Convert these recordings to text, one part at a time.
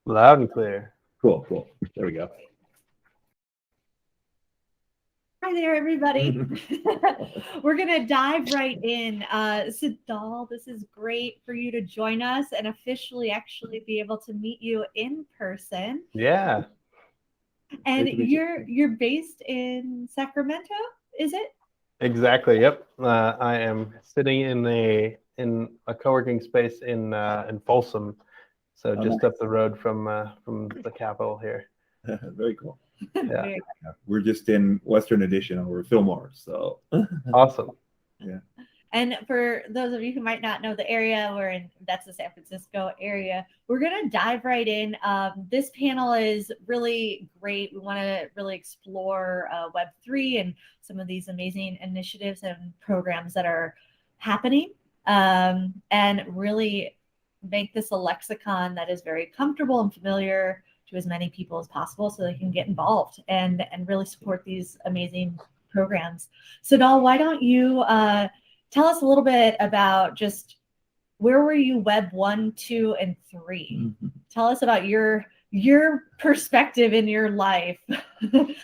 Loud and clear. Cool. There we go. Hi there, everybody. We're going to dive right in. Sedale, this is great for you to join us and officially actually be able to meet you in person. Yeah. And you're based in Sacramento, is it? Exactly. Yep. I am sitting in a co-working space in Folsom, so just up the road from the Capitol here. Very cool. Yeah. We're just in Western Addition over Fillmore, so Awesome. Yeah. And for those of you who might not know the area, that's the San Francisco area. We're going to dive right in. This panel is really great. We want to really explore Web3 and some of these amazing initiatives and programs that are happening, and really make this a lexicon that is very comfortable and familiar to as many people as possible so they can get involved and really support these amazing programs. Sedale, why don't you tell us a little bit about just where were you Web 1, 2, and 3? Mm-hmm. Tell us about your perspective in your life.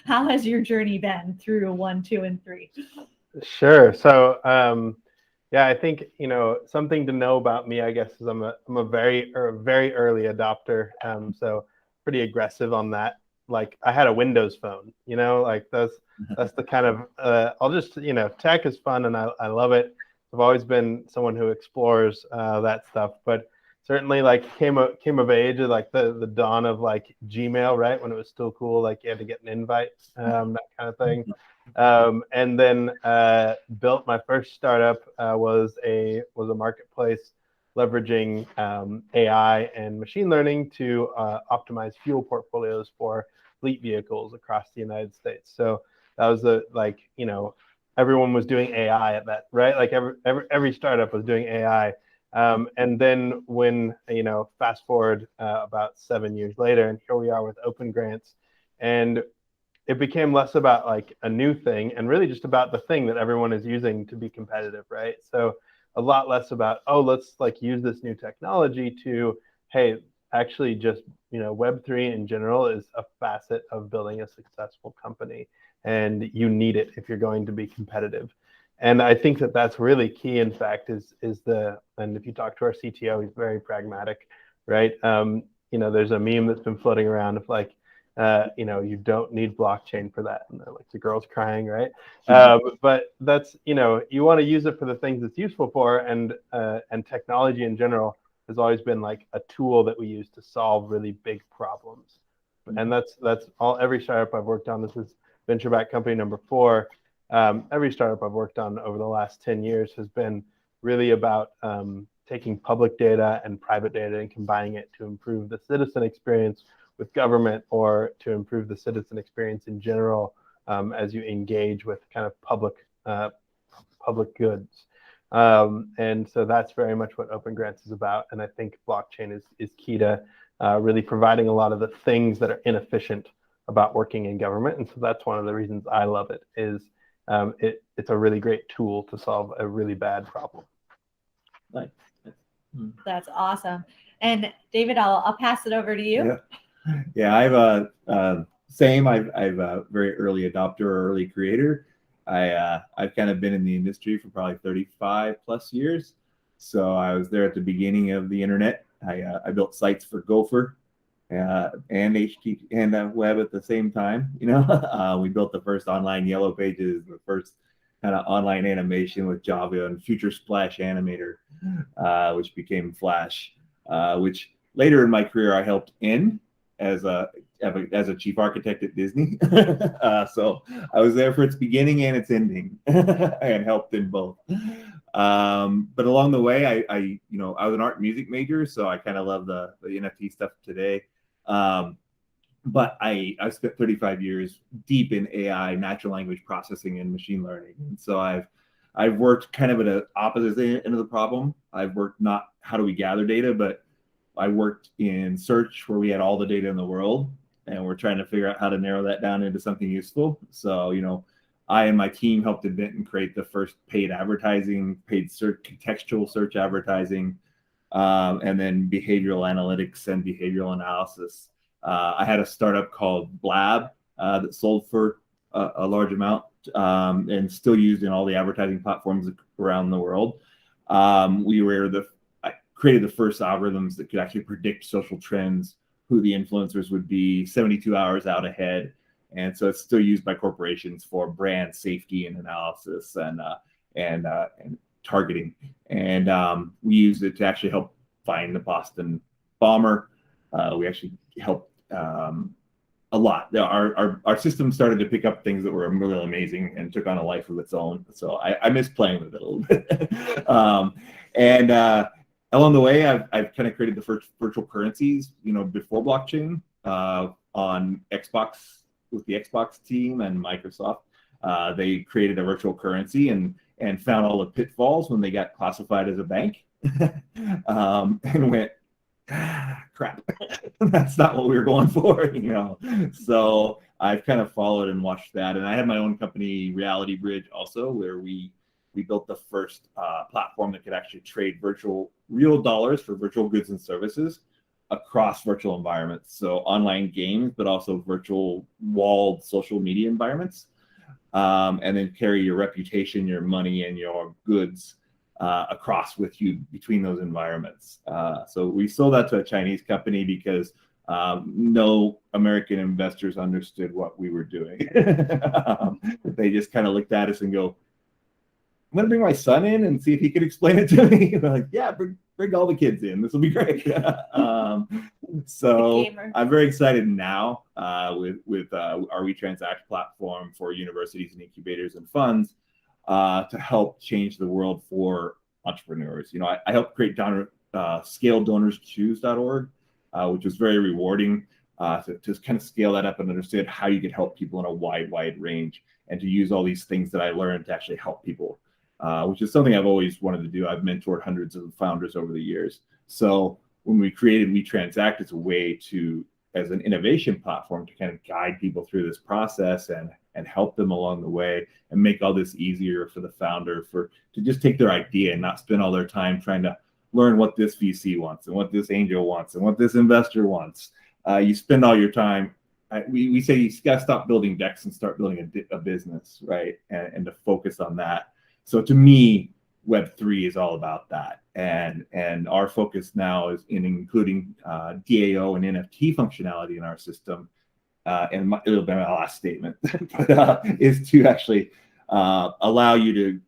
How has your journey been through 1, 2, and 3? Sure. So yeah, I think something to know about me, I guess, is I'm a very early adopter. So pretty aggressive on that. Like I had a Windows phone, like that's the kind of I'll just tech is fun and I love it. I've always been someone who explores that stuff, but certainly like came of age at like the dawn of like Gmail, right, when it was still cool, like you had to get an invite, that kind of thing. And then built my first startup was a marketplace leveraging AI and machine learning to optimize fuel portfolios for fleet vehicles across the United States. So that was everyone was doing AI at that, right? Like every startup was doing AI. And then when, fast forward about 7 years later, and here we are with Open Grants, and it became less about like a new thing and really just about the thing that everyone is using to be competitive, right? So a lot less about, let's like use this new technology to, hey, actually just, Web3 in general is a facet of building a successful company, and you need it if you're going to be competitive. And I think that that's really key, in fact, and if you talk to our CTO, he's very pragmatic, right? There's a meme that's been floating around of like, you don't need blockchain for that. And like the girl's crying, right? But that's, you want to use it for the things it's useful for. And technology in general has always been like a tool that we use to solve really big problems. And that's every startup I've worked on. This is venture-backed company number 4. Every startup I've worked on over the last 10 years has been really about taking public data and private data and combining it to improve the citizen experience with government, or to improve the citizen experience in general as you engage with kind of public goods. And so that's very much what Open Grants is about. And I think blockchain is key to really providing a lot of the things that are inefficient about working in government. And so that's one of the reasons I love it, is it's a really great tool to solve a really bad problem. Nice. That's awesome. And David, I'll pass it over to you. Yeah, I've same. I've a very early adopter or early creator. I've kind of been in the industry for probably 35 plus years. So I was there at the beginning of the internet. I built sites for Gopher and HTTP and web at the same time. We built the first online yellow pages, the first kind of online animation with Java and Future Splash Animator, which became Flash, which later in my career I helped end as a chief architect at Disney. So I was there for its beginning and its ending and helped in both. But along the way, I was an art and music major, so I kind of love the NFT stuff today. But I spent 35 years deep in AI, natural language processing, and machine learning. And so I've worked kind of at an opposite end of the problem. I've worked not how do we gather data, but I worked in search where we had all the data in the world, and we're trying to figure out how to narrow that down into something useful. So, I and my team helped invent and create the first paid advertising, paid search, contextual search advertising, and then behavioral analytics and behavioral analysis. I had a startup called Blab that sold for a large amount and still used in all the advertising platforms around the world. I created the first algorithms that could actually predict social trends, who the influencers would be 72 hours out ahead. And so it's still used by corporations for brand safety and analysis and targeting. And we used it to actually help find the Boston bomber. We actually helped a lot. Our system started to pick up things that were really amazing and took on a life of its own. So I miss playing with it a little bit. Along the way, I've kind of created the first virtual currencies, before blockchain on Xbox with the Xbox team and Microsoft. They created a virtual currency and found all the pitfalls when they got classified as a bank and went, crap, that's not what we were going for, So I've kind of followed and watched that. And I had my own company, Reality Bridge, also, where we built the first platform that could actually trade real dollars for virtual goods and services across virtual environments. So online games, but also virtual walled social media environments. And then carry your reputation, your money, and your goods across with you between those environments. So we sold that to a Chinese company because no American investors understood what we were doing. They just kind of looked at us and go, I'm going to bring my son in and see if he could explain it to me. We're like, yeah, bring all the kids in. This will be great. So I'm very excited now with our WeTransact platform for universities and incubators and funds to help change the world for entrepreneurs. I helped create scaledonorschoose.org, which was very rewarding to kind of scale that up and understand how you could help people in a wide range and to use all these things that I learned to actually help people, which is something I've always wanted to do. I've mentored hundreds of founders over the years. So when we created WeTransact, it's a way as an innovation platform to kind of guide people through this process and help them along the way and make all this easier for the founder to just take their idea and not spend all their time trying to learn what this VC wants and what this angel wants and what this investor wants. You spend all your time. We say you got to stop building decks and start building a business, right? And to focus on that. So to me, Web3 is all about that. And our focus now is in including DAO and NFT functionality in our system. And it'll be my last statement, but is to actually allow you to,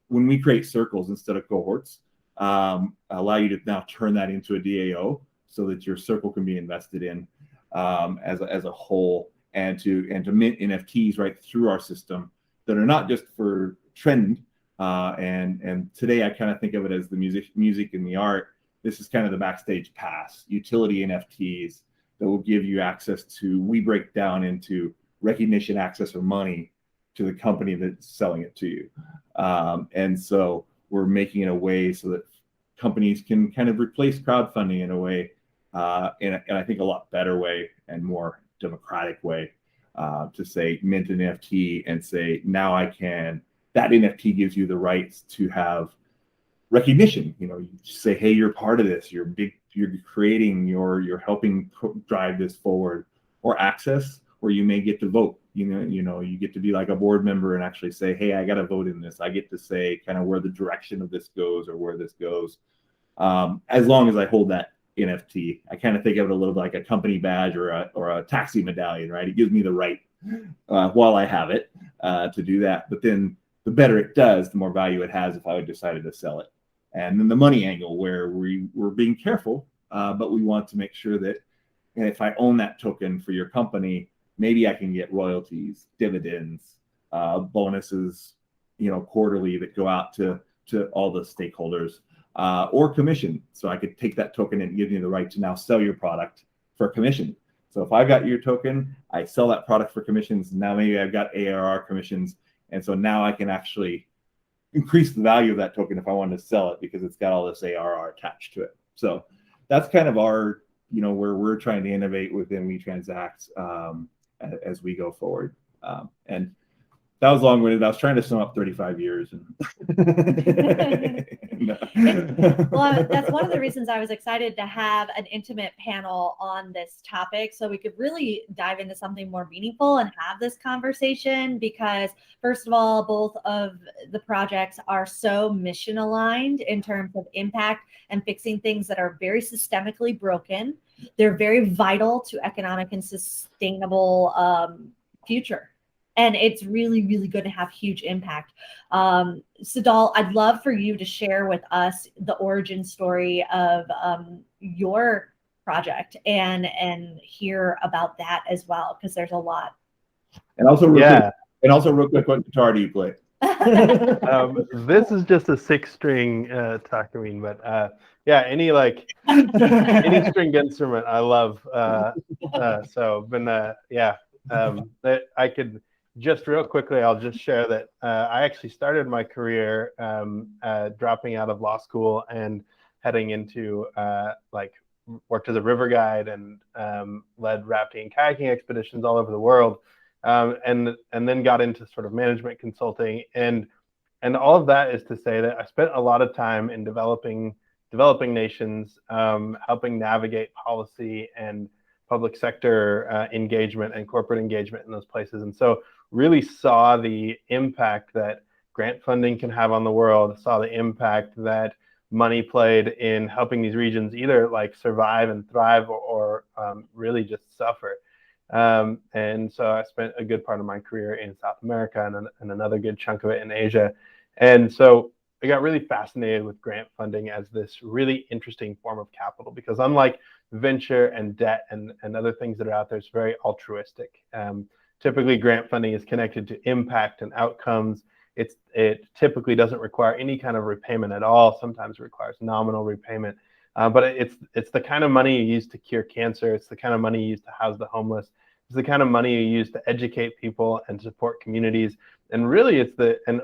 when we create circles instead of cohorts, allow you to now turn that into a DAO so that your circle can be invested in as a whole, and to mint NFTs right through our system that are not just for trend. And today I kind of think of it as the music and the art. This is kind of the backstage pass, utility NFTs that will give you access to, we break down into recognition, access, or money to the company that's selling it to you. And so we're making it a way so that companies can kind of replace crowdfunding in a way, and I think a lot better way and more democratic way to say mint an NFT and say, now that NFT gives you the rights to have recognition. You say, hey, you're part of this. You're creating. You're helping drive this forward. Or access, where you may get to vote. You get to be like a board member and actually say, hey, I got to vote in this. I get to say kind of where the direction of this goes or where this goes. As long as I hold that NFT, I kind of think of it a little bit like a company badge or a taxi medallion, right? It gives me the right while I have it to do that. But then the better it does, the more value it has if I would decided to sell it. And then the money angle, where we're being careful, but we want to make sure that, and if I own that token for your company, maybe I can get royalties, dividends, bonuses, quarterly that go out to all the stakeholders, or commission. So I could take that token and give you the right to now sell your product for commission. So if I've got your token, I sell that product for commissions. Now maybe I've got ARR commissions. And so now I can actually increase the value of that token if I wanted to sell it because it's got all this ARR attached to it. So that's kind of our, where we're trying to innovate within WeTransact as we go forward. And that was long-winded. I was trying to sum up 35 years. Well, that's one of the reasons I was excited to have an intimate panel on this topic, so we could really dive into something more meaningful and have this conversation, because first of all, both of the projects are so mission aligned in terms of impact and fixing things that are very systemically broken. They're very vital to economic and sustainable future. And it's really, really going to have huge impact. Sedale, I'd love for you to share with us the origin story of your project and hear about that as well, because there's a lot. And also, real quick, what guitar do you play? This is just a 6-string takamine, but yeah, any string instrument I love. So been that I could. Just real quickly, I'll just share that I actually started my career dropping out of law school and heading into worked as a river guide and led rafting and kayaking expeditions all over the world, and then got into sort of management consulting, and all of that is to say that I spent a lot of time in developing nations, helping navigate policy and public sector engagement and corporate engagement in those places, and so really saw the impact that grant funding can have on the world, saw the impact that money played in helping these regions either like survive and thrive or really just suffer. And so I spent a good part of my career in South America and another good chunk of it in Asia. And so I got really fascinated with grant funding as this really interesting form of capital, because unlike venture and debt and other things that are out there, it's very altruistic. Typically, grant funding is connected to impact and outcomes. It typically doesn't require any kind of repayment at all. Sometimes it requires nominal repayment, but it's the kind of money you use to cure cancer. It's the kind of money you use to house the homeless. It's the kind of money you use to educate people and support communities. And really,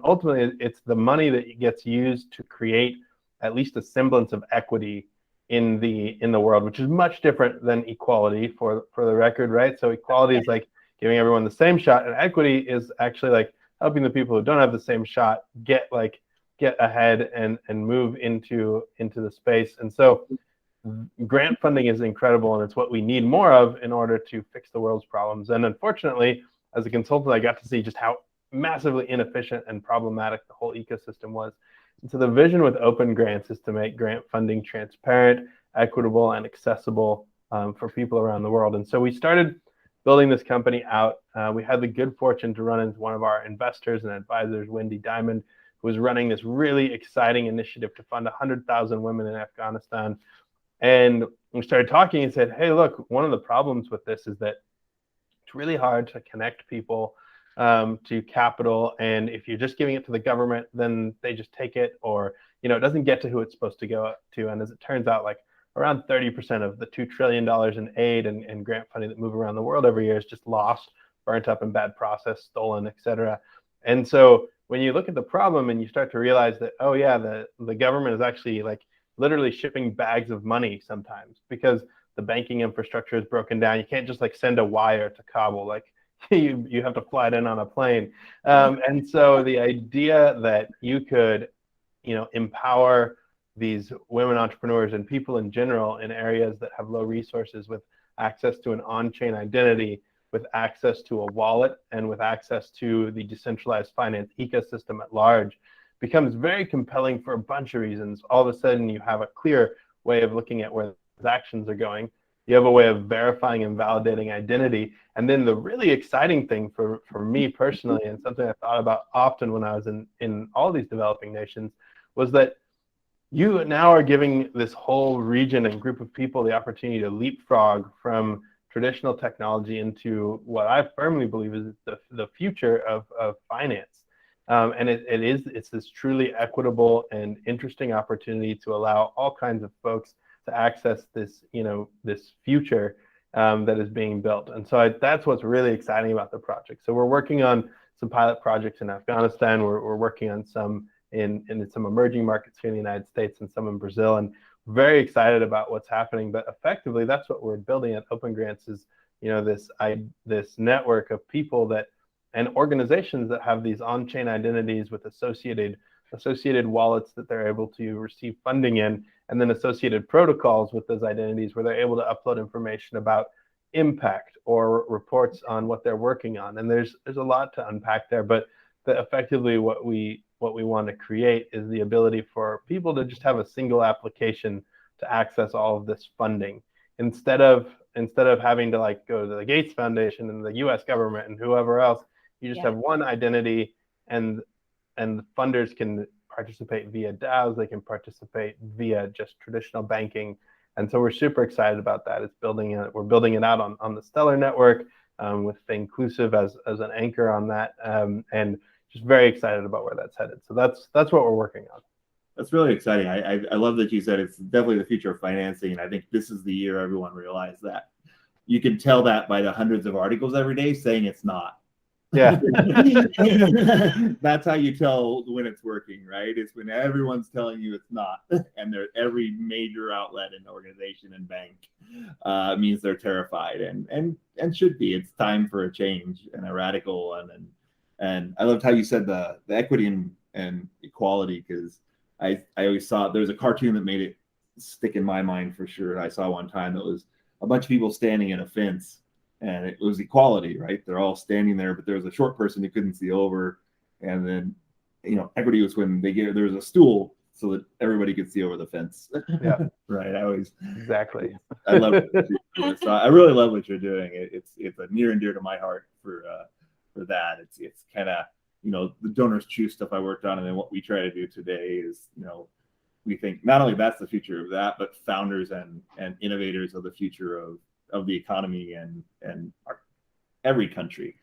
ultimately, it's the money that gets used to create at least a semblance of equity in the world, which is much different than equality, for the record, right? So equality is like giving everyone the same shot, and equity is actually like helping the people who don't have the same shot get ahead and move into the space. And so grant funding is incredible, and it's what we need more of in order to fix the world's problems. And unfortunately, as a consultant, I got to see just how massively inefficient and problematic the whole ecosystem was. And so the vision with open grants is to make grant funding transparent, equitable, and accessible for people around the world. And so we started building this company out. We had the good fortune to run into one of our investors and advisors, Wendy Diamond, who was running this really exciting initiative to fund 100,000 women in Afghanistan. And we started talking and said, hey, look, one of the problems with this is that it's really hard to connect people to capital. And if you're just giving it to the government, then they just take it, or, it doesn't get to who it's supposed to go to. And as it turns out, like around 30% of the $2 trillion in aid and grant funding that move around the world every year is just lost, burnt up in bad process, stolen, et cetera. And so when you look at the problem and you start to realize that, oh yeah, the government is actually like literally shipping bags of money sometimes because the banking infrastructure is broken down. You can't just like send a wire to Kabul. Like you have to fly it in on a plane. And so the idea that you could, empower these women entrepreneurs and people in general in areas that have low resources with access to an on-chain identity, with access to a wallet, and with access to the decentralized finance ecosystem at large becomes very compelling for a bunch of reasons. All of a sudden, you have a clear way of looking at where transactions are going. You have a way of verifying and validating identity. And then the really exciting thing for me personally, and something I thought about often when I was in all these developing nations, was that you now are giving this whole region and group of people the opportunity to leapfrog from traditional technology into what I firmly believe is the future of finance. And it's this truly equitable and interesting opportunity to allow all kinds of folks to access this, this future that is being built. And so that's what's really exciting about the project. So we're working on some pilot projects in Afghanistan. We're working on some in some emerging markets here in the United States and some in Brazil, and very excited about what's happening. But effectively, that's what we're building at Open Grants is, this network of people that and organizations that have these on-chain identities with associated wallets that they're able to receive funding in, and then associated protocols with those identities where they're able to upload information about impact or reports on what they're working on. And there's a lot to unpack there, but effectively what we want to create is the ability for people to just have a single application to access all of this funding, instead of having to like go to the Gates Foundation and the US government and whoever else. You just have one identity, and funders can participate via DAOs, they can participate via just traditional banking. And so we're super excited about that. We're building it out on the Stellar network, with Inclusive as an anchor on that, and just very excited about where that's headed. So that's what we're working on. That's really exciting. I love that you said it's definitely the future of financing, and I think this is the year everyone realized that. You can tell that by the hundreds of articles every day saying it's not. Yeah. That's how you tell when it's working, right? It's when everyone's telling you it's not, and every major outlet and organization and bank means they're terrified and should be. It's time for a change and a radical one. And I loved how you said the equity and equality, because I always saw there was a cartoon that made it stick in my mind for sure. I saw one time that was a bunch of people standing in a fence, and it was equality, right? They're all standing there, but there was a short person who couldn't see over. And then, equity was when there was a stool so that everybody could see over the fence. Yeah. Right. Exactly. I love it. So I really love what you're doing. It's a near and dear to my heart for that. It's kind of, the donors choose stuff I worked on. And then what we try to do today is, we think not only that's the future of that, but founders and innovators of the future of the economy and every country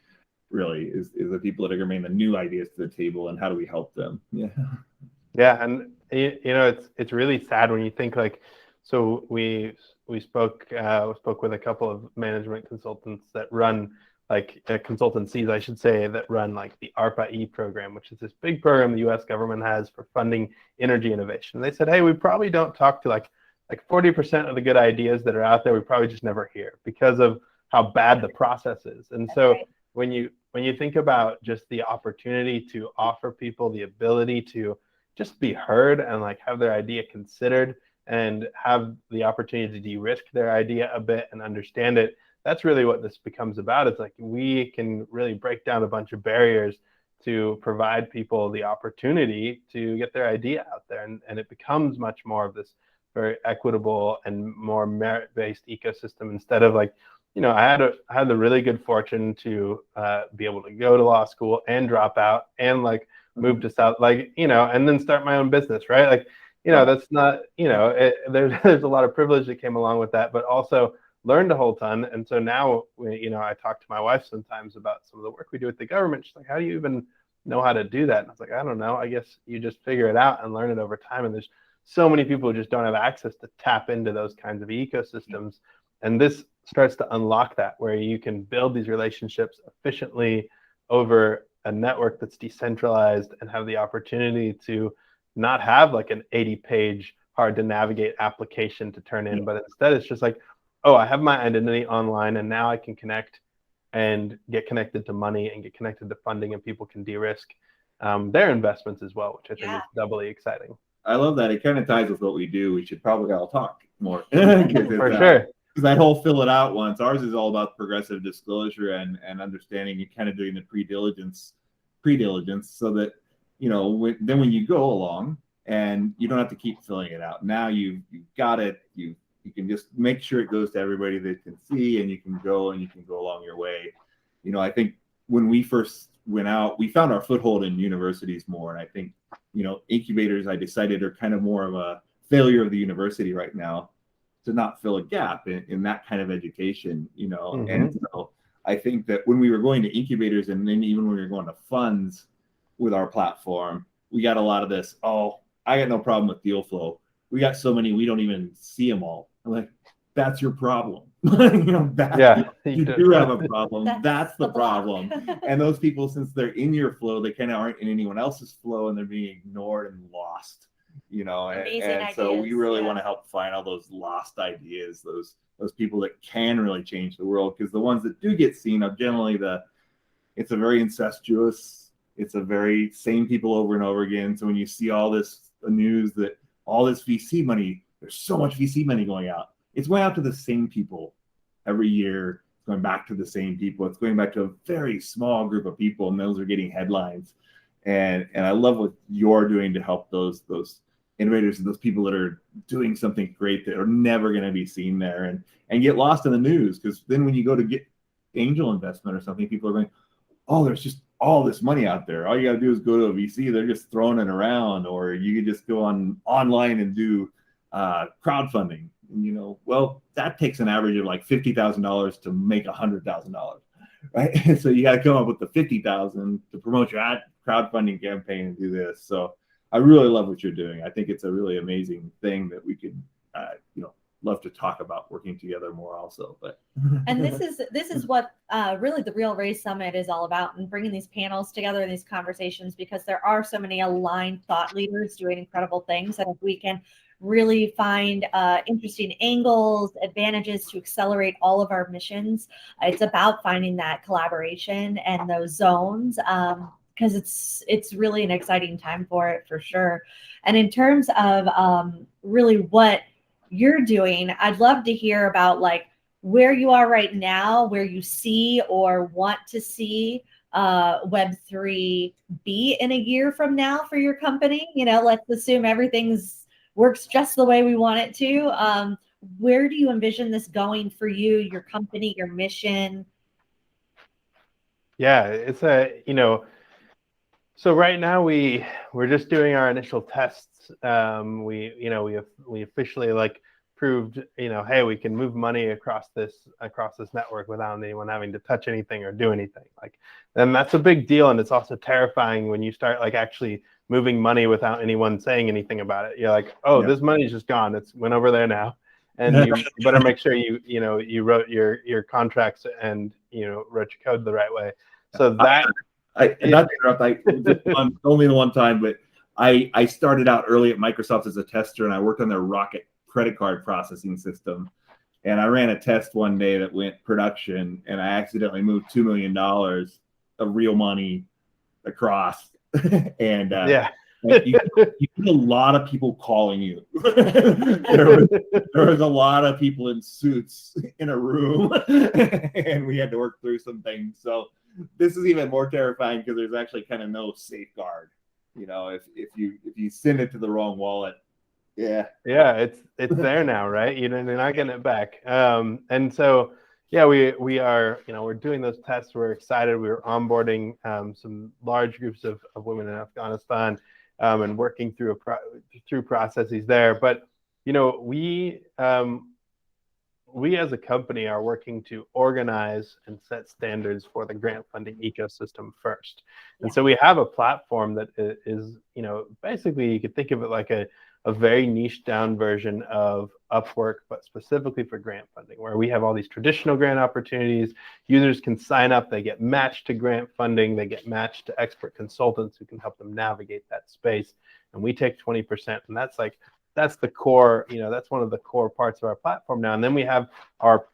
really is the people that are going to bring the new ideas to the table, and how do we help them? Yeah. And it's really sad when you think like, so we spoke with a couple of management consultants that run consultancies, I should say, that run like the ARPA-E program, which is this big program the US government has for funding energy innovation. They said, hey, we probably don't talk to like 40% of the good ideas that are out there, we probably just never hear because of how bad the process is. And so when you think about just the opportunity to offer people the ability to just be heard and like have their idea considered and have the opportunity to de-risk their idea a bit and understand it, that's really what this becomes about. It's like we can really break down a bunch of barriers to provide people the opportunity to get their idea out there. And it becomes much more of this very equitable and more merit-based ecosystem, instead of like, I had the really good fortune to be able to go to law school and drop out and like move to South, and then start my own business, right? Like, that's not, there's a lot of privilege that came along with that, but also learned a whole ton. And so now, I talk to my wife sometimes about some of the work we do with the government. She's like, how do you even know how to do that? And I was like, I don't know. I guess you just figure it out and learn it over time. And there's so many people who just don't have access to tap into those kinds of ecosystems. And this starts to unlock that, where you can build these relationships efficiently over a network that's decentralized and have the opportunity to not have like an 80-page hard to navigate application to turn in, but instead it's just like, oh, I have my identity online, and now I can connect and get connected to money and get connected to funding, and people can de-risk their investments as well, which I think is doubly exciting. I love that. It kind of ties with what we do. We should probably all talk more. For sure. Because that whole fill it out once. Ours is all about progressive disclosure and understanding and kind of doing the pre-diligence so that, when you go along and you don't have to keep filling it out. Now you've got it. You can just make sure it goes to everybody that can see, and you can go along your way. I think when we first went out, we found our foothold in universities more. And I think, incubators, I decided, are kind of more of a failure of the university right now to not fill a gap in that kind of education, Mm-hmm. And so I think that when we were going to incubators, and then even when we were going to funds with our platform, we got a lot of this, oh, I got no problem with deal flow. We got so many, we don't even see them all. I'm like, that's your problem. You do have a problem. That's the problem. And those people, since they're in your flow, they kind of aren't in anyone else's flow, and they're being ignored and lost. And so we really want to help find all those lost ideas, those people that can really change the world, because the ones that do get seen are generally the it's a very incestuous, it's a very same people over and over again. So when you see all this news that all this VC money, there's so much VC money going out, it's going out to the same people every year. It's going back to the same people. It's going back to a very small group of people, and those are getting headlines. And I love what you're doing to help those innovators and those people that are doing something great that are never going to be seen there and get lost in the news. Because then when you go to get angel investment or something, people are going, oh, there's just all this money out there. All you got to do is go to a VC. They're just throwing it around. Or you could just go online and do crowdfunding. And, well, that takes an average of like $50,000 to make $100,000, right? So you got to come up with the $50,000 to promote your crowdfunding campaign and do this. So I really love what you're doing. I think it's a really amazing thing that we could, love to talk about working together more also. But and this is what really the Real Raise Summit is all about, and bringing these panels together and these conversations, because there are so many aligned thought leaders doing incredible things. And if we can really find interesting angles, advantages to accelerate all of our missions, it's about finding that collaboration and those zones. Because it's really an exciting time for it, for sure. And in terms of really what you're doing, I'd love to hear about like where you are right now, where you see or want to see Web3 be in a year from now for your company. Let's assume everything's works just the way we want it to. Where do you envision this going for you, your company, your mission? Yeah, it's so right now we're just doing our initial tests. We officially proved, hey, we can move money across this network without anyone having to touch anything or do anything. And that's a big deal, and it's also terrifying when you start actually moving money without anyone saying anything about it. You're like, oh, yeah, this money's just gone. It's went over there now, and you better make sure you wrote your contracts and wrote your code the right way. So that. Not to interrupt, only the one time, but I started out early at Microsoft as a tester, and I worked on their Rocket credit card processing system. And I ran a test one day that went production, and I accidentally moved $2 million of real money across. And you get a lot of people calling you. there was a lot of people in suits in a room, and we had to work through some things. So this is even more terrifying because there's actually kind of no safeguard. If you send it to the wrong wallet, it's there now, right? You're not getting it back. And so we are we're doing those tests. We're excited. We're onboarding some large groups of women in Afghanistan and working through processes there. But we as a company are working to organize and set standards for the grant funding ecosystem first. And so we have a platform that is, basically you could think of it like a very niche down version of Upwork, but specifically for grant funding, where we have all these traditional grant opportunities. Users can sign up, they get matched to grant funding, they get matched to expert consultants who can help them navigate that space. And we take 20%, and that's the core, that's one of the core parts of our platform now. And then we have our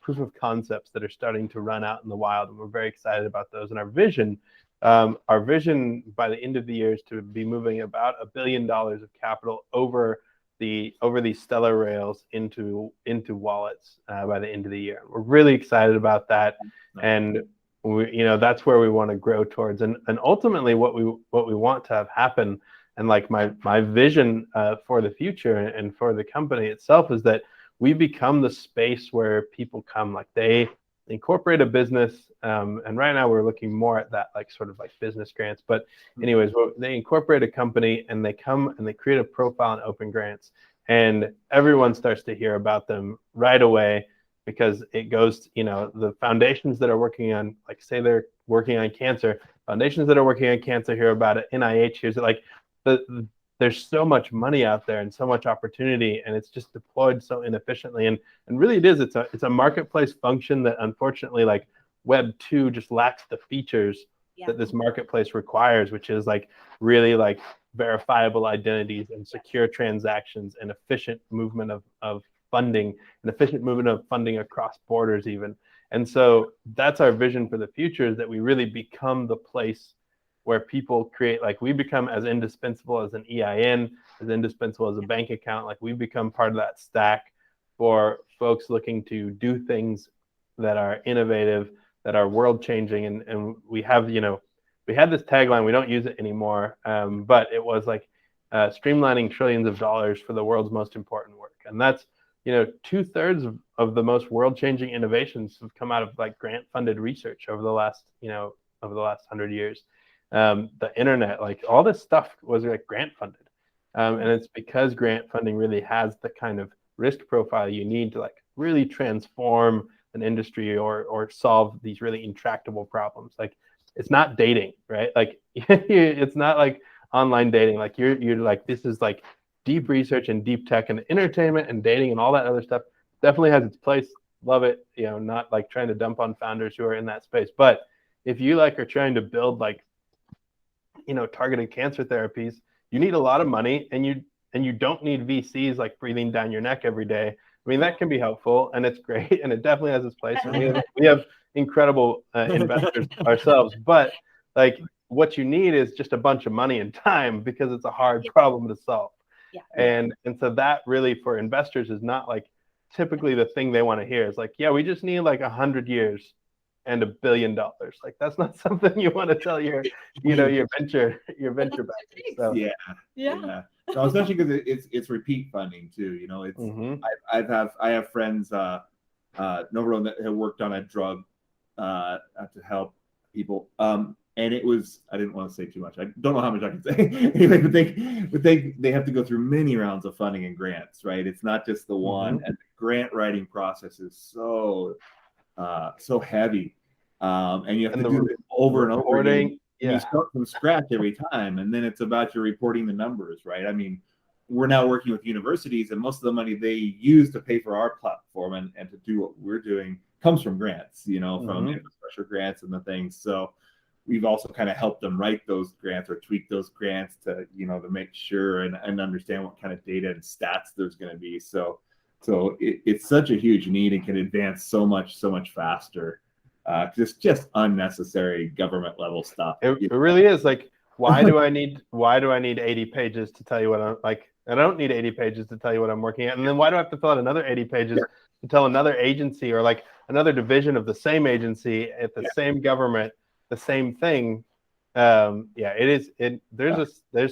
proof of concepts that are starting to run out in the wild, and we're very excited about those. And our vision by the end of the year is to be moving about $1 billion of capital over these stellar rails into wallets by the end of the year. We're really excited about that, and that's where we want to grow towards. And ultimately, what we want to have happen. And my vision for the future and for the company itself is that we become the space where people come, they incorporate a business. And right now we're looking more at that, sort of business grants. But anyways, they incorporate a company and they come and they create a profile in Open Grants, and everyone starts to hear about them right away, because it goes, the foundations that are working on, say they're working on cancer, foundations that are working on cancer hear about it. NIH hears it. There's so much money out there and so much opportunity, and it's just deployed so inefficiently. And really it is. It's a marketplace function that unfortunately Web 2 just lacks the features that this marketplace requires, which is verifiable identities and secure transactions and efficient movement of funding, an efficient movement of funding across borders even. And so that's our vision for the future, is that we really become the place where people create, like we become as indispensable as an EIN, as indispensable as a bank account. Like we become part of that stack for folks looking to do things that are innovative, that are world changing. And we have, we had this tagline, we don't use it anymore, but it was like streamlining trillions of dollars for the world's most important work. And that's, 2/3 of the most world changing innovations have come out of like grant funded research over the last, over the last 100 years. The internet, like all this stuff was like grant funded. And it's because grant funding really has the kind of risk profile you need to like really transform an industry or solve these really intractable problems. Like it's not dating, right? Like it's not like online dating. Like you're like, this is like deep research and deep tech and entertainment and dating and all that other stuff. Definitely has its place. Love it. Not like trying to dump on founders who are in that space. But if you like are trying to build like, targeted cancer therapies, you need a lot of money, and you don't need VCs like breathing down your neck every day. I mean, that can be helpful and it's great, and it definitely has its place. And we have incredible investors ourselves, but like what you need is just a bunch of money and time, because it's a hard problem to solve. Yeah. And so that really for investors is not like typically the thing they want to hear. Is like, yeah, we just need like 100 years and $1 billion. Like that's not something you want to tell your venture backers. So yeah. So especially because it's repeat funding too. It's I have friends Novro that have worked on a drug to help people. And it was, I didn't want to say too much. I don't know how much I can say. Anyway, but they have to go through many rounds of funding and grants, right? It's not just the one. And the grant writing process is so heavy. And you have to do it over and over again. Yeah. You start from scratch every time, and then it's about your reporting the numbers, right? I mean, we're now working with universities, and most of the money they use to pay for our platform and to do what we're doing comes from grants, from infrastructure grants and the things. So we've also kind of helped them write those grants or tweak those grants to, to make sure and understand what kind of data and stats there's going to be. So it's such a huge need and can advance so much faster. Just unnecessary government level stuff. It really is. Like, why do I need 80 pages to tell you what I'm like? I don't need 80 pages to tell you what I'm working at. And then why do I have to fill out another 80 pages to tell another agency or like another division of the same agency at the same government the same thing? There's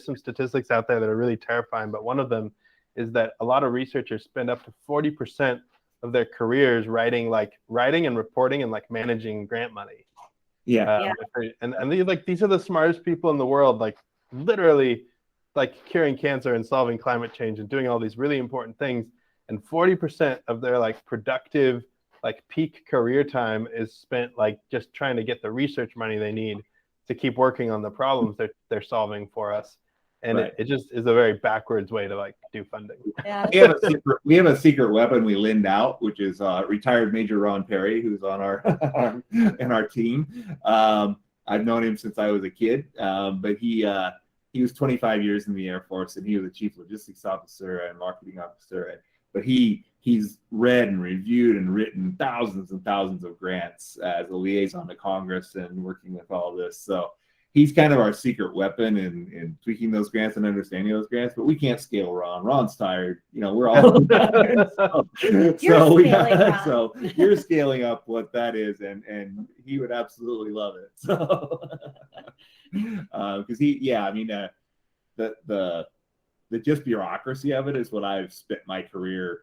some statistics out there that are really terrifying, but one of them is that a lot of researchers spend up to 40% of their careers writing and reporting and like managing grant money. And these are the smartest people in the world, like literally like curing cancer and solving climate change and doing all these really important things, and 40% of their like productive like peak career time is spent like just trying to get the research money they need to keep working on the problems they're solving for us. And it just is a very backwards way to like do funding. Yeah. We have a secret weapon we lend out, which is retired Major Ron Perry, who's on our team. I've known him since I was a kid, but he was 25 years in the Air Force, and he was a chief logistics officer and marketing officer. But he's read and reviewed and written thousands and thousands of grants as a liaison to Congress and working with all this. So he's kind of our secret weapon in tweaking those grants and understanding those grants, but we can't scale Ron. Ron's tired. We're all tired. So you're scaling up what that is, and he would absolutely love it. So because the just bureaucracy of it is what I've spent my career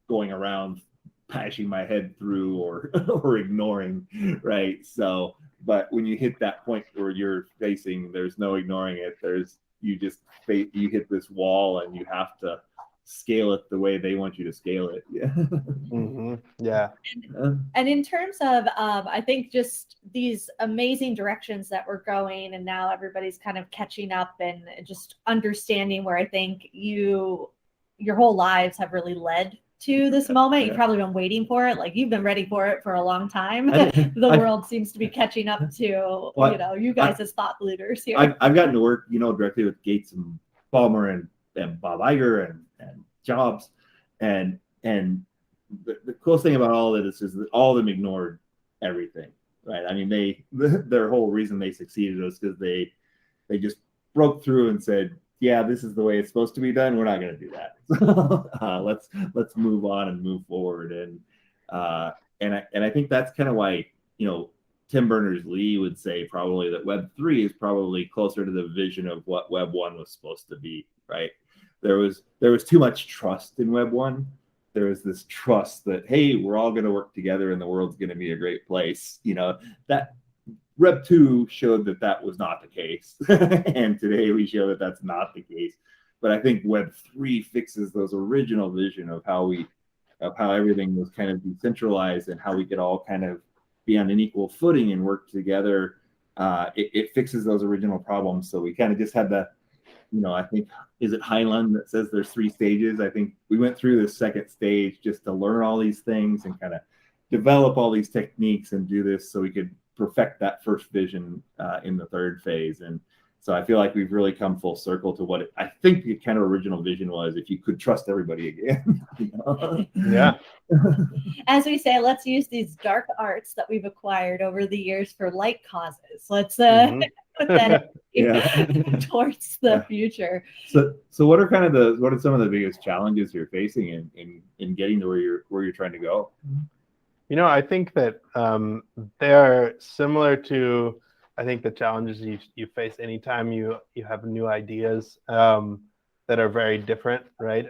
going around pashing my head through or ignoring, right? So, but when you hit that point where you're facing, there's no ignoring it. You hit this wall and you have to scale it the way they want you to scale it. Yeah. And in terms of, I think just these amazing directions that we're going, and now everybody's kind of catching up and just understanding where I think your whole lives have really led to this moment. You've probably been waiting for it. Like you've been ready for it for a long time. The world seems to be catching up to, you guys as thought leaders here. I've gotten to work, directly with Gates and Ballmer and Bob Iger and Jobs. And the coolest thing about all of this is that all of them ignored everything, right? I mean, their whole reason they succeeded was because they just broke through and said, yeah, this is the way it's supposed to be done. We're not going to do that. Let's move on and move forward. And I think that's kind of why, Tim Berners-Lee would say probably that Web3 is probably closer to the vision of what Web 1 was supposed to be, right? There was too much trust in Web 1. There was this trust that, hey, we're all going to work together and the world's going to be a great place. That Web 2 showed that was not the case. And today we show that that's not the case. But I think Web 3 fixes those original vision of how everything was kind of decentralized and how we could all kind of be on an equal footing and work together. It fixes those original problems. So we kind of just had I think, is it Heinlein that says there's 3 stages? I think we went through the second stage just to learn all these things and kind of develop all these techniques and do this so we could perfect that first vision in the third phase. And so I feel like we've really come full circle to what I think the kind of original vision was, if you could trust everybody again. Yeah. As we say, let's use these dark arts that we've acquired over the years for light causes. Let's put that towards the future. So what are some of the biggest challenges you're facing in getting to where you're trying to go? I think that they are similar to, I think, the challenges you face anytime you have new ideas that are very different, right?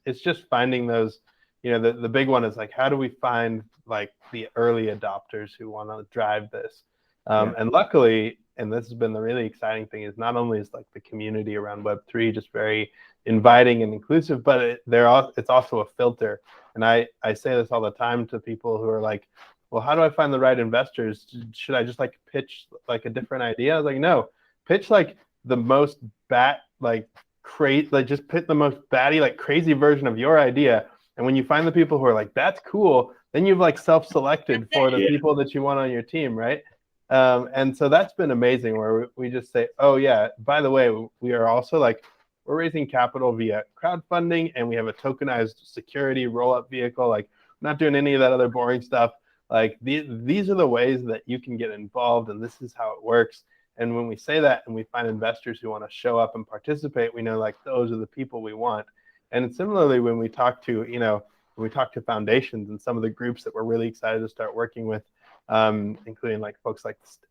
It's just finding those, the big one is like, how do we find like the early adopters who want to drive this? And luckily, and this has been the really exciting thing, is not only is like the community around Web3 just very inviting and inclusive, but it's also a filter. And I say this all the time to people who are like, well, how do I find the right investors? Should I just like pitch like a different idea? I was like, no, pitch like the most just pick the most batty, like crazy version of your idea. And when you find the people who are like, that's cool, then you've like self-selected for the people that you want on your team, right? And so that's been amazing, where we just say, oh yeah, by the way, we are also like, we're raising capital via crowdfunding, and we have a tokenized security roll-up vehicle. Like, we're not doing any of that other boring stuff. Like these are the ways that you can get involved, and this is how it works. And when we say that and we find investors who want to show up and participate, we know like those are the people we want. And similarly, when we talk to foundations and some of the groups that we're really excited to start working with, including like folks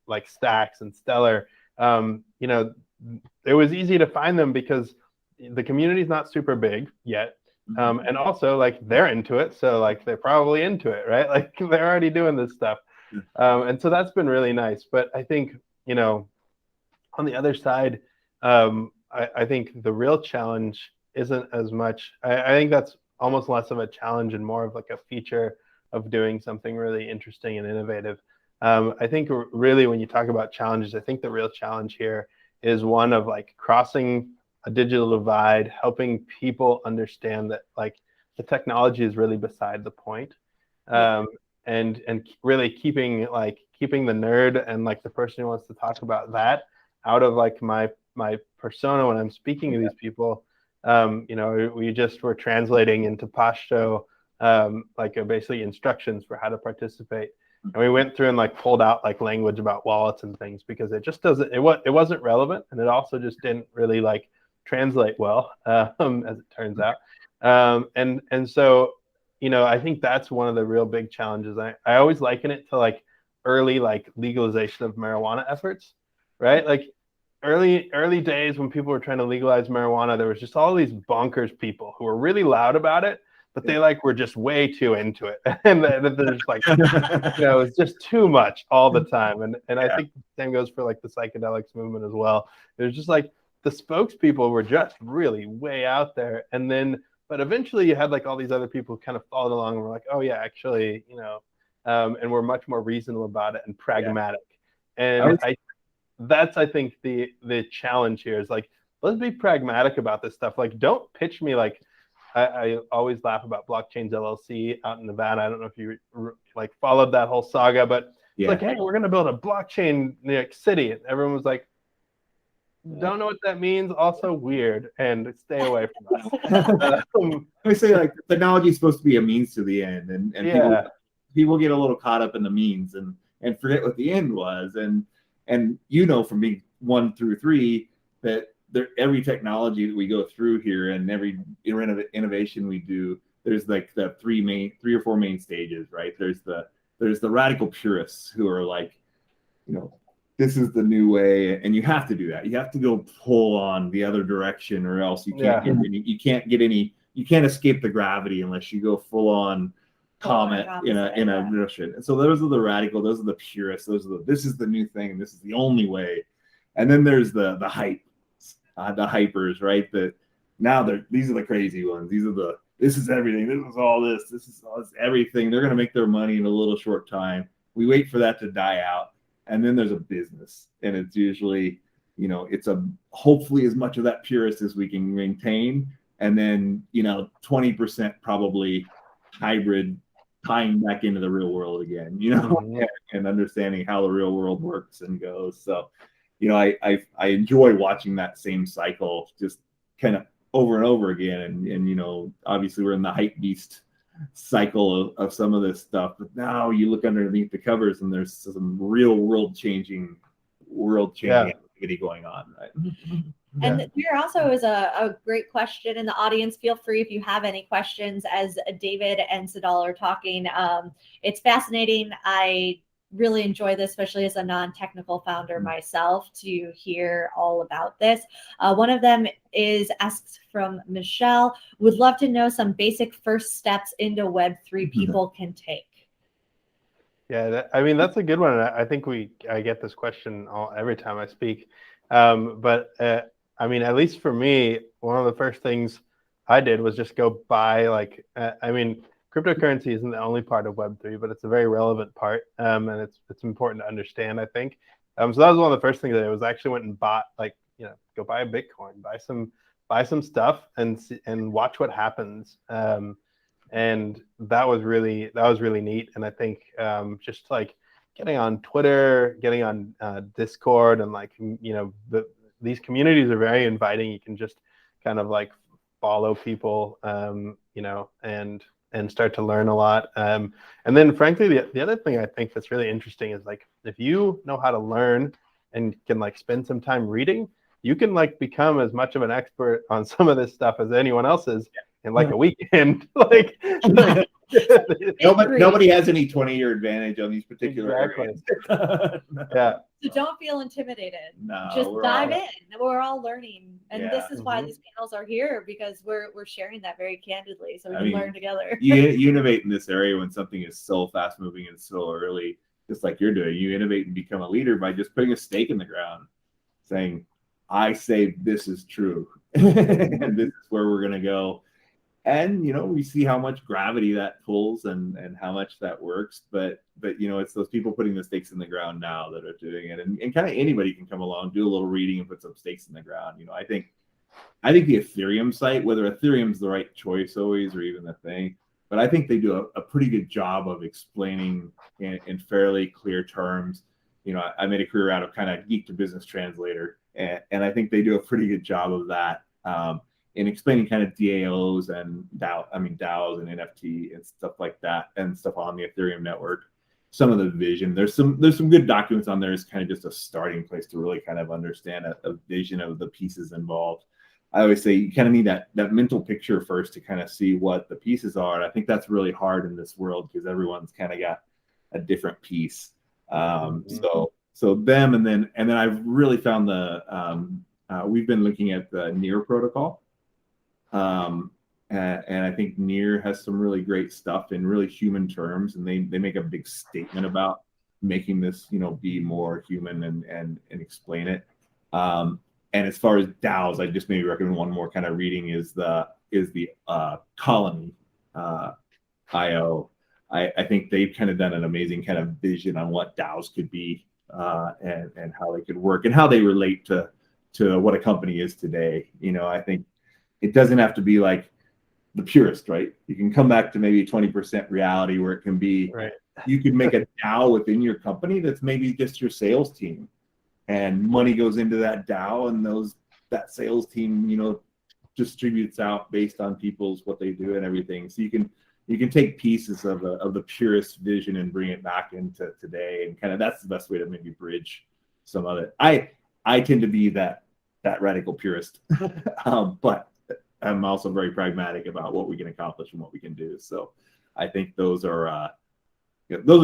like Stacks and Stellar, it was easy to find them because the community is not super big yet. And also like they're into it. So like they're probably into it, right? Like they're already doing this stuff. And so that's been really nice. But I think, on the other side, I think the real challenge isn't as much. I think that's almost less of a challenge and more of like a feature of doing something really interesting and innovative. I think really when you talk about challenges, I think the real challenge here is one of like crossing a digital divide, helping people understand that like the technology is really beside the point, and really keeping the nerd and like the person who wants to talk about that out of like my persona when I'm speaking to these people. We just were translating into Pashto basically instructions for how to participate. And we went through and like pulled out like language about wallets and things because it just doesn't, it wasn't relevant, and it also just didn't really like translate well, as it turns out. And so, I think that's one of the real big challenges. I always liken it to like early like legalization of marijuana efforts, right? Like early days when people were trying to legalize marijuana, there was just all these bonkers people who were really loud about it, but they like were just way too into it, and there's like it's just too much all the time. And I think the same goes for like the psychedelics movement as well. It was just like the spokespeople were just really way out there, but eventually you had like all these other people who kind of followed along and were like, oh yeah, actually, and we're much more reasonable about it and pragmatic. And I think the challenge here is like, let's be pragmatic about this stuff. Like, don't pitch me like, I always laugh about Blockchains LLC out in Nevada. I don't know if you like followed that whole saga, but it's like, hey, we're going to build a blockchain city. And everyone was like, don't know what that means. Also weird, and stay away from us. I say like technology is supposed to be a means to the end, and people get a little caught up in the means and forget what the end was. And you know, from being 1 through 3 that every technology that we go through here and every innovation we do, there's like the 3 or 4 main stages, right? There's the radical purists who are like, you know, this is the new way, and you have to do that. You have to go pull on the other direction, or else you can't escape the gravity unless you go full on comet in a direction. And so those are the radical, those are the purists, this is the new thing, and this is the only way. And then there's the hypers, right? That now these are the crazy ones. This is everything. This is all this. This is everything. They're going to make their money in a little short time. We wait for that to die out. And then there's a business, and it's usually, you know, it's hopefully as much of that purist as we can maintain. And then, you know, 20% probably hybrid, tying back into the real world again, you know, and understanding how the real world works and goes. So, you know, I enjoy watching that same cycle just kind of over and over again. And you know, obviously we're in the hype beast cycle of some of this stuff, but now you look underneath the covers and there's some real world changing activity going on, right? And here also is a great question in the audience. Feel free if you have any questions as David and Sedale are talking. It's fascinating. I really enjoy this, especially as a non-technical founder myself, to hear all about this. One of them asks from Michelle, would love to know some basic first steps into Web3 people can take. Yeah, I mean, that's a good one. I think I get this question every time I speak. But I mean, at least for me, one of the first things I did was just go buy, like, I mean, cryptocurrency isn't the only part of Web3, but it's a very relevant part, and it's important to understand, I think. So that was one of the first things I did, was actually went and bought, like, you know, go buy a Bitcoin, buy some stuff, and watch what happens. And that was really neat. And I think just like getting on Twitter, getting on Discord, and like, you know, these communities are very inviting. You can just kind of like follow people, you know, and start to learn a lot. And then frankly, the other thing I think that's really interesting is, like, if you know how to learn and can like spend some time reading, you can like become as much of an expert on some of this stuff as anyone else is in like a weekend. Like nobody has any 20-year advantage on these particular areas. Yeah. So don't feel intimidated. No, just dive in. We're all learning, and this is why these panels are here, because we're sharing that very candidly, so we can learn together. You innovate in this area when something is so fast moving and so early, just like you're doing. You innovate and become a leader by just putting a stake in the ground, saying, "I say this is true, and this is where we're gonna go." And, you know, we see how much gravity that pulls and how much that works. But you know, it's those people putting the stakes in the ground now that are doing it. And kind of anybody can come along, do a little reading, and put some stakes in the ground. You know, I think the Ethereum site, whether Ethereum's the right choice always or even the thing, but I think they do a pretty good job of explaining in fairly clear terms. You know, I made a career out of kind of geek to business translator, and I think they do a pretty good job of that. In explaining kind of DAOs and DAOs and NFT and stuff like that, and stuff on the Ethereum network. Some of the vision, there's some good documents on there. It's kind of just a starting place to really kind of understand a vision of the pieces involved. I always say you kind of need that mental picture first to kind of see what the pieces are. And I think that's really hard in this world, because everyone's kind of got a different piece. So them, and then I've really found we've been looking at the Near protocol. And I think Near has some really great stuff in really human terms, and they make a big statement about making this, you know, be more human and explain it. And as far as DAOs, I just maybe recommend one more kind of reading is the Colony IO. I think they've kind of done an amazing kind of vision on what DAOs could be, and how they could work and how they relate to what a company is today. You know, I think it doesn't have to be like the purist, right? You can come back to maybe 20% reality, where it can be, right. You could make a DAO within your company that's maybe just your sales team, and money goes into that DAO, and that sales team, distributes out based on what they do and everything. So you can take pieces of the purest vision and bring it back into today, and kind of that's the best way to maybe bridge some of it. I tend to be that radical purist, but I'm also very pragmatic about what we can accomplish and what we can do. So I think those are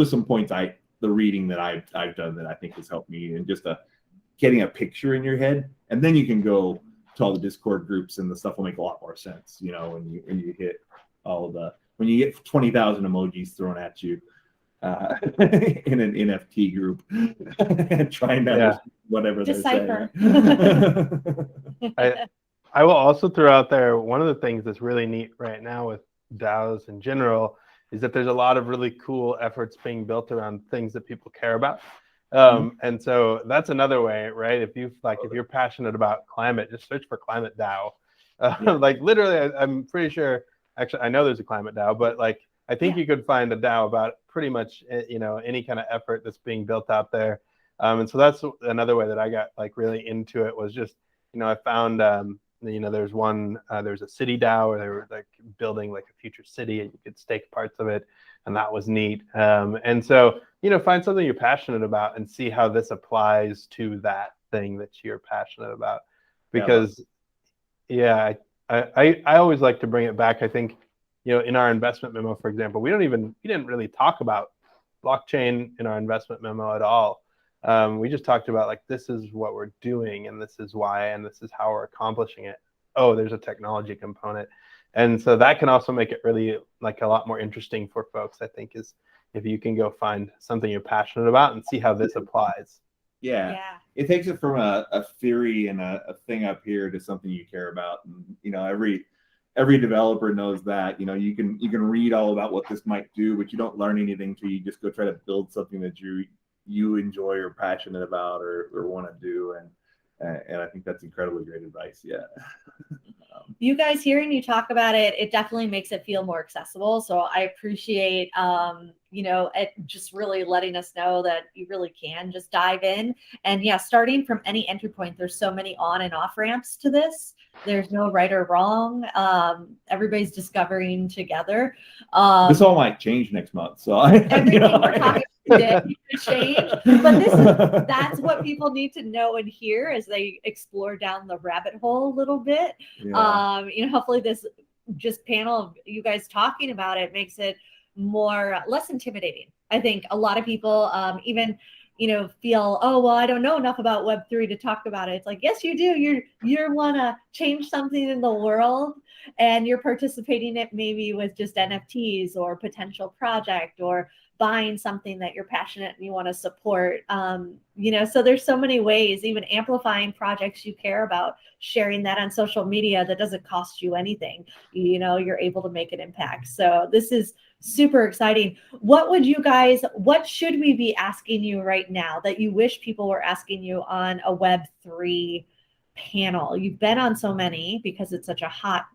some points the reading that I've done that I think has helped me, and just getting a picture in your head, and then you can go to all the Discord groups, and the stuff will make a lot more sense. When you hit when you get 20,000 emojis thrown at you in an NFT group, and trying to understand whatever Decipher. they're saying. I will also throw out there, one of the things that's really neat right now with DAOs in general is that there's a lot of really cool efforts being built around things that people care about. And so that's another way, right? If you're passionate about climate, just search for climate DAO. Like literally, I'm pretty sure, actually, I know there's a climate DAO, but I think you could find a DAO about pretty much, any kind of effort that's being built out there. And so that's another way that I got really into it, was just, I found, there's a city DAO where they were building a future city, and you could stake parts of it, and that was neat. And so, find something you're passionate about and see how this applies to that thing that you're passionate about. Because I always like to bring it back. I think, in our investment memo, for example, we didn't really talk about blockchain in our investment memo at all. We just talked about this is what we're doing, and this is why, and this is how we're accomplishing it. Oh, there's a technology component. And so that can also make it really a lot more interesting for folks, I think, is if you can go find something you're passionate about and see how this applies. Yeah. It takes it from a theory and a thing up here to something you care about. And, every developer knows that. You can read all about what this might do, but you don't learn anything until you just go try to build something that you enjoy or passionate about or want to do. And I think that's incredibly great advice. Yeah. You guys hearing you talk about it definitely makes it feel more accessible. So I appreciate, it just really letting us know that you really can just dive in. And starting from any entry point, there's so many on and off ramps to this. There's no right or wrong. Everybody's discovering together. This all might change next month. So everything we're talking about could change, but that's what people need to know and hear as they explore down the rabbit hole a little bit. Hopefully this just panel of you guys talking about it makes it less intimidating. I think a lot of people even feel, oh, well, I don't know enough about Web3 to talk about it. It's yes, you do. You want to change something in the world, and you're participating it maybe with just NFTs or potential project or buying something that you're passionate and you want to support. So there's so many ways, even amplifying projects you care about, sharing that on social media that doesn't cost you anything. You're able to make an impact. So this is super exciting. What should we be asking you right now that you wish people were asking you on a Web3 panel? You've been on so many because it's such a hot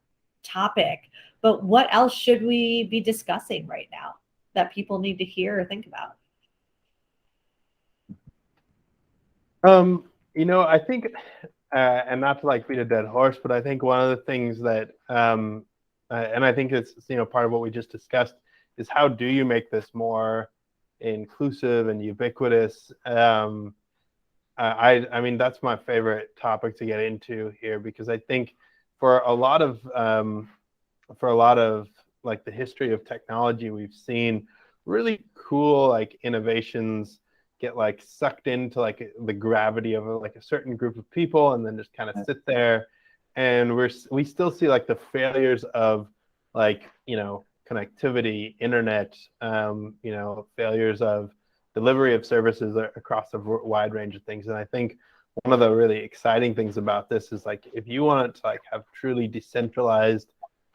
topic, but what else should we be discussing right now that people need to hear or think about? I think, and not to beat a dead horse, but I think one of the things that, and I think it's, part of what we just discussed, is how do you make this more inclusive and ubiquitous? I mean, that's my favorite topic to get into here, because I think for a lot of the history of technology, we've seen really cool innovations get sucked into the gravity of a certain group of people, and then just kind of sit there. And we still see the failures of connectivity, internet, failures of delivery of services across a wide range of things. And I think one of the really exciting things about this is if you want to have truly decentralized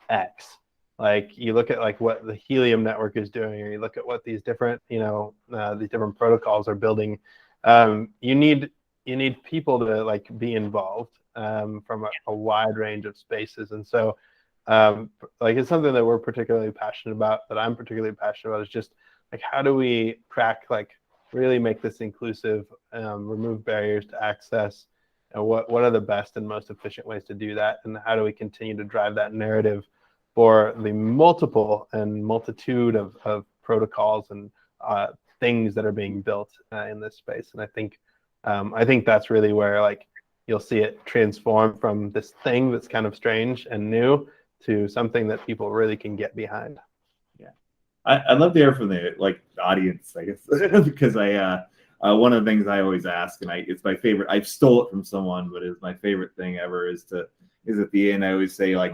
X, you look at what the Helium network is doing, or you look at what these different these different protocols are building. You need people to be involved from a wide range of spaces. And so it's something that we're particularly passionate about, that I'm particularly passionate about, is just how do we crack really make this inclusive, remove barriers to access, and what are the best and most efficient ways to do that, and how do we continue to drive that narrative for the multiple and multitude of protocols and things that are being built in this space. And I think that's really where like you'll see it transform from this thing that's kind of strange and new to something that people really can get behind. Yeah, I'd love to hear from the audience, I guess, because one of the things I always ask, and it's my favorite. I stole it from someone, but it's my favorite thing ever. Is at the end I always say like,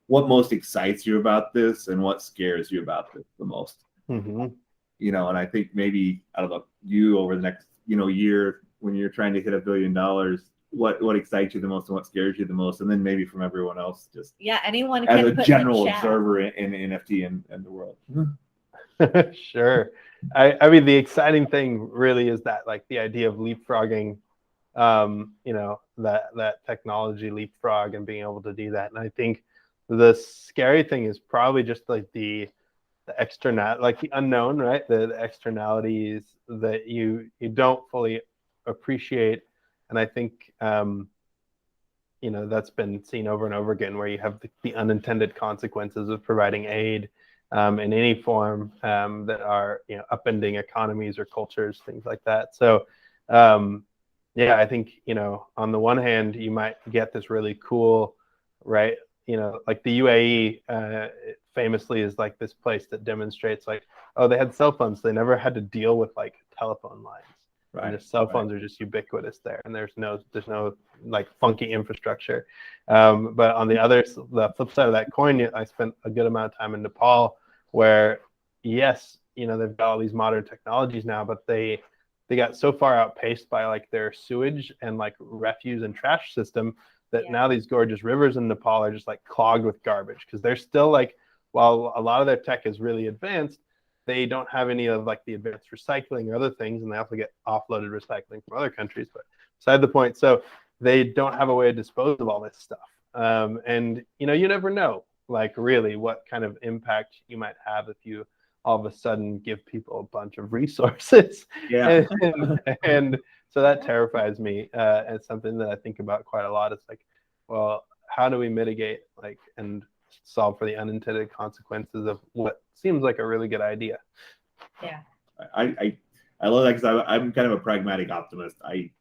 what most excites you about this, and what scares you about this the most. Mm-hmm. You know, and I think maybe I don't know you over the next year when you're trying to hit $1 billion. What excites you the most and what scares you the most, and then maybe from everyone else, just anyone as can a put general observer in NFT and the world. Sure. I mean, the exciting thing really is that like the idea of leapfrogging, that technology leapfrog and being able to do that. And I think the scary thing is probably just like the external, like the unknown, right? The externalities that you don't fully appreciate. And I think, that's been seen over and over again, where you have the unintended consequences of providing aid in any form that are, upending economies or cultures, things like that. So, I think, on the one hand, you might get this really cool, right? Like the UAE famously is like this place that demonstrates like, oh, they had cell phones. They never had to deal with like telephone lines. Right. And the cell phones are just ubiquitous there, and there's no like funky infrastructure. But on the flip side of that coin, I spent a good amount of time in Nepal, where yes, they've got all these modern technologies now, but they got so far outpaced by like their sewage and like refuse and trash system that now these gorgeous rivers in Nepal are just like clogged with garbage, because they're still like, while a lot of their tech is really advanced, they don't have any of like the advanced recycling or other things, and they also get offloaded recycling from other countries. But beside the point, so they don't have a way to dispose of all this stuff. And you never know, like really what kind of impact you might have if you all of a sudden give people a bunch of resources. Yeah. and so that terrifies me. And something that I think about quite a lot. It's like, well, how do we mitigate and solve for the unintended consequences of what seems like a really good idea? Yeah. I love that, because I'm kind of a pragmatic optimist. I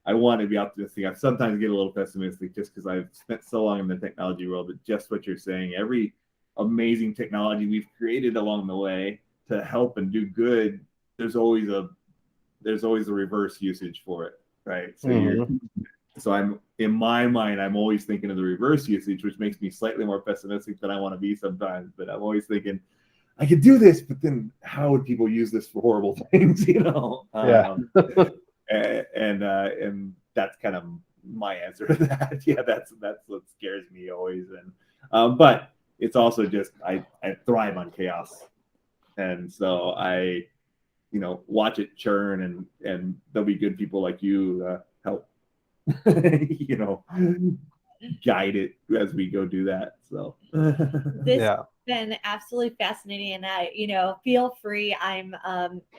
want to be optimistic. I sometimes get a little pessimistic just because I've spent so long in the technology world. But just what you're saying, every amazing technology we've created along the way to help and do good, there's always a reverse usage for it, right? So So I'm, in my mind, I'm always thinking of the reverse usage, which makes me slightly more pessimistic than I want to be sometimes. But I'm always thinking, I could do this, but then how would people use this for horrible things? Yeah. And that's kind of my answer to that. Yeah, that's what scares me always. And but it's also just I thrive on chaos, and so I watch it churn, and there'll be good people like you help guide it as we go do that. So this has been absolutely fascinating, and feel free. I'm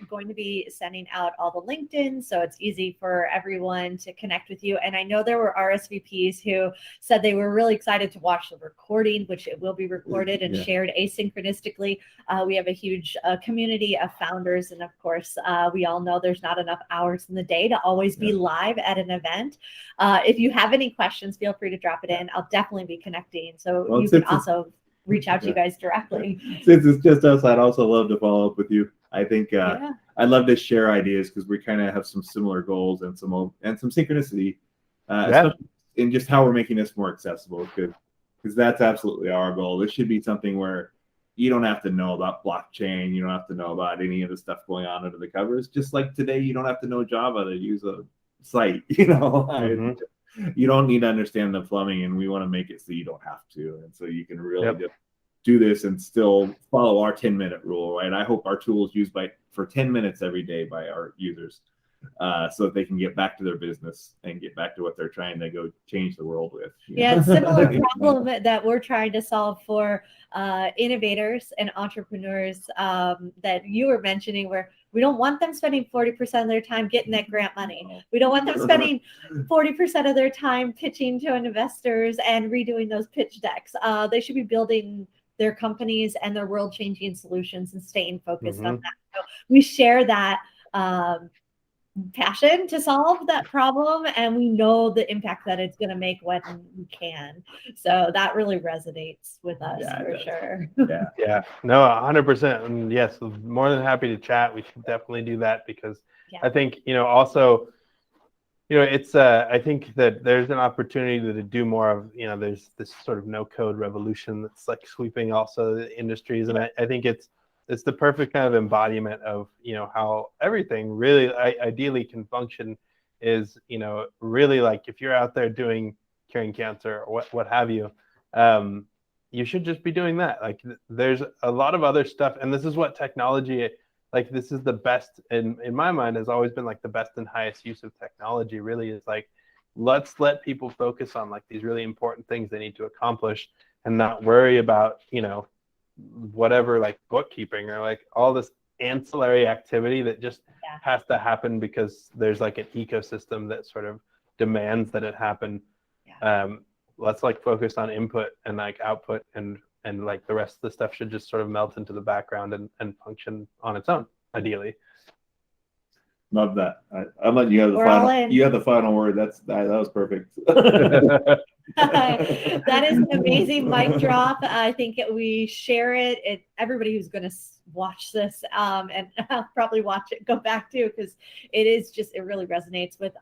going to be sending out all the LinkedIn, so it's easy for everyone to connect with you. And I know there were RSVPs who said they were really excited to watch the recording, which it will be recorded and shared asynchronistically. We have a huge community of founders, and of course, we all know there's not enough hours in the day to always be live at an event. If you have any questions, feel free to drop it in. I'll definitely be connecting, so you can also reach out to you guys directly. Since it's just us, I'd also love to follow up with you. I think I'd love to share ideas, because we kind of have some similar goals and some synchronicity, especially in just how we're making this more accessible. Because that's absolutely our goal. This should be something where you don't have to know about blockchain. You don't have to know about any of the stuff going on under the covers. Just like today, you don't have to know Java to use a site. You don't need to understand the plumbing, and we want to make it so you don't have to, and so you can really just do this and still follow our 10-minute rule, right? I hope our tool is used for 10 minutes every day by our users, so that they can get back to their business and get back to what they're trying to go change the world with. Similar problem that we're trying to solve for innovators and entrepreneurs that you were mentioning, where We don't want them spending 40% of their time getting that grant money. We don't want them spending 40% of their time pitching to investors and redoing those pitch decks. They should be building their companies and their world-changing solutions and staying focused on that. So we share that passion to solve that problem, and we know the impact that it's going to make when we can. So that really resonates with us for sure. Yeah, no, 100%. And yes, more than happy to chat. We should definitely do that because I think, also, it's I think that there's an opportunity to do more of, there's this sort of no code revolution that's like sweeping also the industries. And I think it's the perfect kind of embodiment of, how everything really ideally can function is, really like if you're out there curing cancer or what have you, you should just be doing that. Like there's a lot of other stuff. And this is what technology, like this is the best in my mind has always been like the best and highest use of technology really is like, let's let people focus on like these really important things they need to accomplish and not worry about, whatever like bookkeeping or like all this ancillary activity that just has to happen because there's like an ecosystem that sort of demands that it happen. Let's like focus on input and like output and like the rest of the stuff should just sort of melt into the background and function on its own, ideally. Love that. I'm letting you have the final. You have the final word. That was perfect. That is an amazing mic drop. I think we share it. Everybody who's going to watch this and I'll probably watch it, go back to, because it really resonates with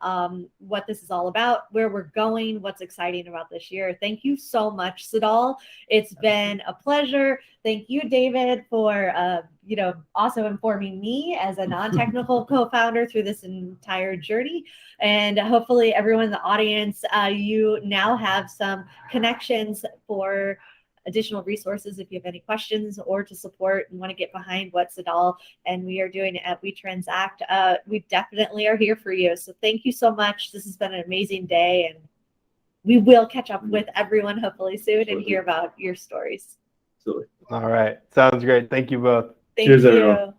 what this is all about, where we're going, what's exciting about this year. Thank you so much, Sedale. It's been a pleasure. Thank you, David, for also informing me as a non-technical co-founder through this entire journey. And hopefully everyone in the audience, you now have some connections for additional resources if you have any questions or to support and want to get behind what Sedale and we are doing at WeTransact. We definitely are here for you. So thank you so much. This has been an amazing day, and we will catch up with everyone hopefully soon and hear about your stories. Absolutely. All right. Sounds great. Thank you both. Thank you. Cheers, everyone.